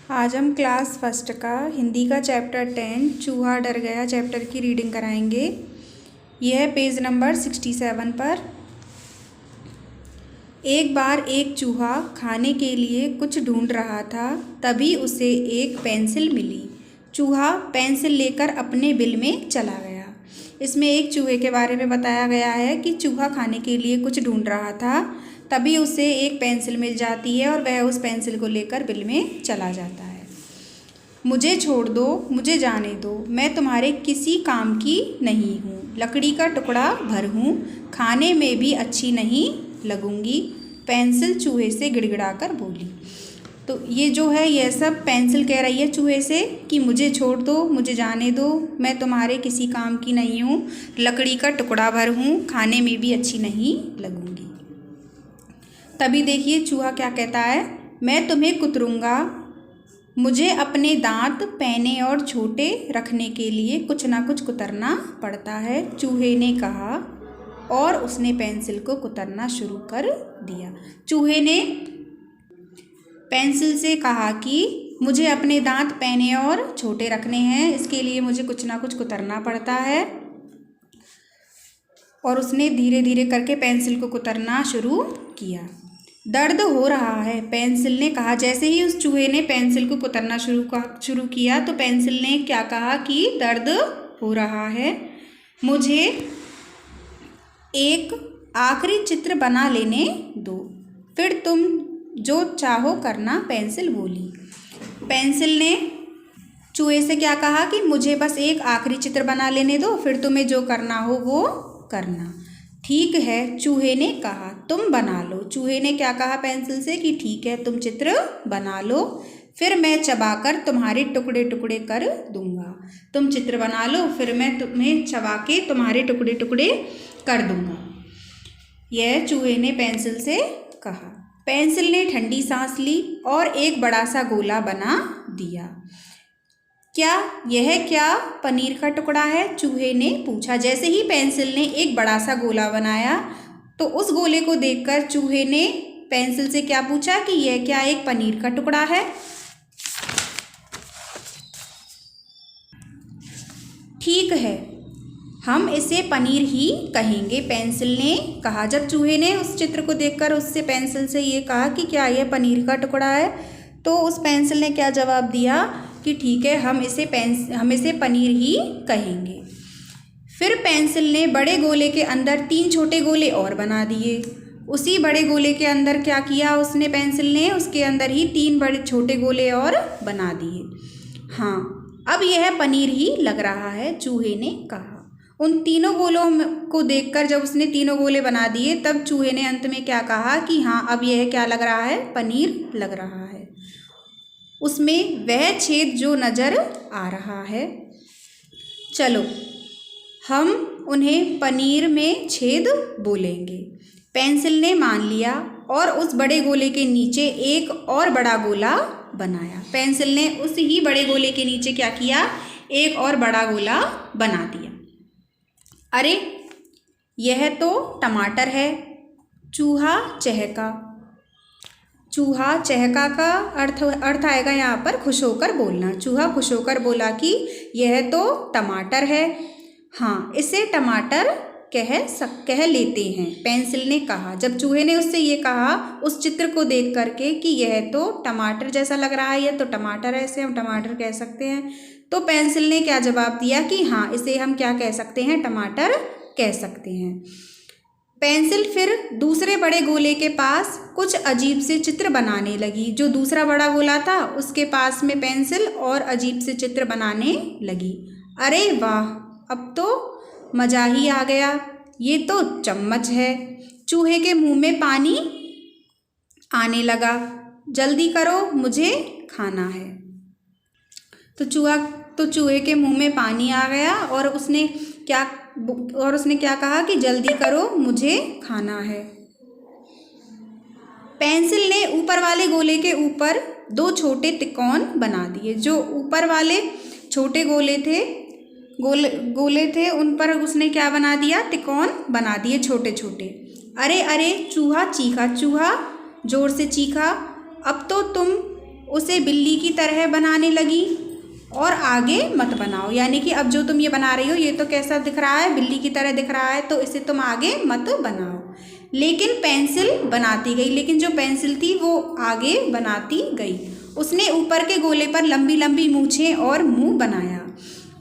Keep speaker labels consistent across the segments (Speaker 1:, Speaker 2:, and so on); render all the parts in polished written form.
Speaker 1: आज हम class first का हिंदी का चैप्टर 10 चूहा डर गया चैप्टर की रीडिंग कराएंगे। यह है पेज नंबर 67 पर। एक बार एक चूहा खाने के लिए कुछ ढूंढ रहा था, तभी उसे एक पेंसिल मिली। चूहा पेंसिल लेकर अपने बिल में चला गया। इसमें एक चूहे के बारे में बताया गया है कि चूहा खाने के लिए कुछ ढूंढ रहा था, तभी उसे एक पेंसिल मिल जाती है और वह उस पेंसिल को लेकर बिल में चला जाता है। मुझे छोड़ दो, मुझे जाने दो, मैं तुम्हारे किसी काम की नहीं हूँ। लकड़ी का टुकड़ा भर हूँ, खाने में भी अच्छी नहीं लगूंगी, पेंसिल चूहे से गिड़गिड़ाकर बोली। तो ये जो है यह सब पेंसिल कह रही है चूहे से कि मुझे छोड़ दो, मुझे जाने दो, मैं तुम्हारे किसी काम की नहीं हूँ, लकड़ी का टुकड़ा भर हूँ, खाने में भी अच्छी नहीं लगूंगी। तभी देखिए चूहा क्या कहता है, मैं तुम्हें कुतरूंगा, मुझे अपने दांत पैने और छोटे रखने के लिए कुछ ना कुछ कुतरना पड़ता है, चूहे ने कहा और उसने पेंसिल को कुतरना शुरू कर दिया। चूहे ने पेंसिल से कहा कि मुझे अपने दांत पैने और छोटे रखने हैं, इसके लिए मुझे कुछ ना कुछ कुतरना पड़ता है, और उसने धीरे धीरे करके पेंसिल को कुतरना शुरू किया। दर्द हो रहा है, पेंसिल ने कहा। जैसे ही उस चूहे ने पेंसिल को कुतरना शुरू किया तो पेंसिल ने क्या कहा कि दर्द हो रहा है, मुझे एक आखिरी चित्र बना लेने दो, फिर तुम जो चाहो करना, पेंसिल बोली। पेंसिल ने चूहे से क्या कहा कि मुझे बस एक आखिरी चित्र बना लेने दो, फिर तुम्हें जो करना हो वो करना। ठीक है, चूहे ने कहा, तुम बना लो। चूहे ने क्या कहा पेंसिल से कि ठीक है, तुम चित्र बना लो, फिर मैं चबाकर तुम्हारे टुकड़े टुकड़े कर दूंगा। तुम चित्र बना लो, फिर मैं तुम्हें चबा के तुम्हारे टुकड़े टुकड़े कर दूंगा। यह चूहे ने पेंसिल से कहा। पेंसिल ने ठंडी सांस ली और एक बड़ा सा गोला बना दिया। क्या पनीर का टुकड़ा है? चूहे ने पूछा। जैसे ही पेंसिल ने एक बड़ा सा गोला बनाया तो उस गोले को देखकर चूहे ने पेंसिल से क्या पूछा कि यह क्या एक पनीर का टुकड़ा है? ठीक है, हम इसे पनीर ही कहेंगे, पेंसिल ने कहा। जब चूहे ने उस चित्र को देखकर उससे पेंसिल से ये कहा कि क्या यह पनीर का टुकड़ा है, तो उस पेंसिल ने क्या जवाब दिया कि ठीक है, हम इसे पनीर ही कहेंगे। फिर पेंसिल ने बड़े गोले के अंदर 3 छोटे गोले और बना दिए। उसी बड़े गोले के अंदर क्या किया उसने, पेंसिल ने उसके अंदर ही 3 बड़े छोटे गोले और बना दिए। हाँ, अब यह पनीर ही लग रहा है, चूहे ने कहा। उन तीनों गोलों को देखकर जब उसने तीनों गोले बना दिए, तब चूहे ने अंत में क्या कहा कि हाँ, अब यह क्या लग रहा है, पनीर लग रहा है। उसमें वह छेद जो नज़र आ रहा है, चलो हम उन्हें पनीर में छेद बोलेंगे। पेंसिल ने मान लिया और उस बड़े गोले के नीचे एक और बड़ा गोला बनाया। पेंसिल ने उस ही बड़े गोले के नीचे क्या किया, एक और बड़ा गोला बना दिया। अरे, यह तो टमाटर है, चूहा चहका। चूहा चहका का अर्थ आएगा यहाँ पर खुश होकर बोलना। चूहा खुश होकर बोला कि यह तो टमाटर है। हाँ, इसे टमाटर कह लेते हैं, पेंसिल ने कहा। जब चूहे ने उससे ये कहा उस चित्र को देख करके कि यह तो टमाटर जैसा लग रहा है, यह तो टमाटर है, इसे हम टमाटर कह सकते हैं, तो पेंसिल ने क्या जवाब दिया कि हाँ, इसे हम क्या कह सकते हैं, टमाटर कह सकते हैं। पेंसिल फिर दूसरे बड़े गोले के पास कुछ अजीब से चित्र बनाने लगी। जो दूसरा बड़ा गोला था उसके पास में पेंसिल और अजीब से चित्र बनाने लगी। अरे वाह, अब तो मज़ा ही आ गया, ये तो चम्मच है। चूहे के मुंह में पानी आने लगा। जल्दी करो, मुझे खाना है। तो चूहे के मुंह में पानी आ गया और उसने क्या कहा कि जल्दी करो, मुझे खाना है। पेंसिल ने ऊपर वाले गोले के ऊपर 2 छोटे त्रिकोण बना दिए। जो ऊपर वाले छोटे गोले थे उन पर उसने क्या बना दिया, त्रिकोण बना दिए छोटे छोटे। अरे अरे, चूहा चीखा, चूहा जोर से चीखा, अब तो तुम उसे बिल्ली की तरह बनाने लगी और आगे मत बनाओ। यानी कि अब जो तुम ये बना रही हो ये तो कैसा दिख रहा है, बिल्ली की तरह दिख रहा है, तो इसे तुम आगे मत बनाओ। लेकिन पेंसिल बनाती गई, लेकिन जो पेंसिल थी वो आगे बनाती गई। उसने ऊपर के गोले पर लंबी लंबी मूछें और मुंह बनाया।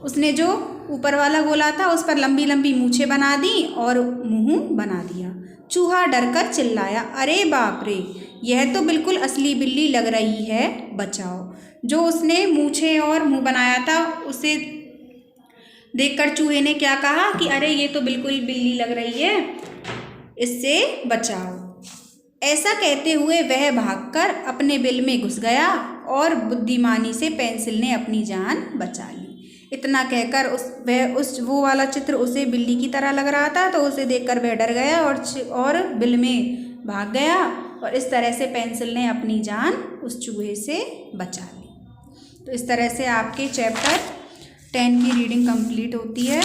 Speaker 1: उसने जो ऊपर वाला गोला था उस पर लंबी लंबी मूछें बना दी और मुंह बना दिया। चूहा डरकर चिल्लाया, अरे बाप रे, यह तो बिल्कुल असली बिल्ली लग रही है, बचाओ। जो उसने मूछें और मुंह बनाया था उसे देखकर चूहे ने क्या कहा कि अरे ये तो बिल्कुल बिल्ली लग रही है, इससे बचाओ। ऐसा कहते हुए वह भागकर अपने बिल में घुस गया और बुद्धिमानी से पेंसिल ने अपनी जान बचा ली। इतना कहकर वो वाला चित्र उसे बिल्ली की तरह लग रहा था, तो उसे देखकर वह डर गया और बिल में भाग गया और इस तरह से पेंसिल ने अपनी जान उस चूहे से बचा ली। तो इस तरह से आपके चैप्टर 10 की रीडिंग कंप्लीट होती है।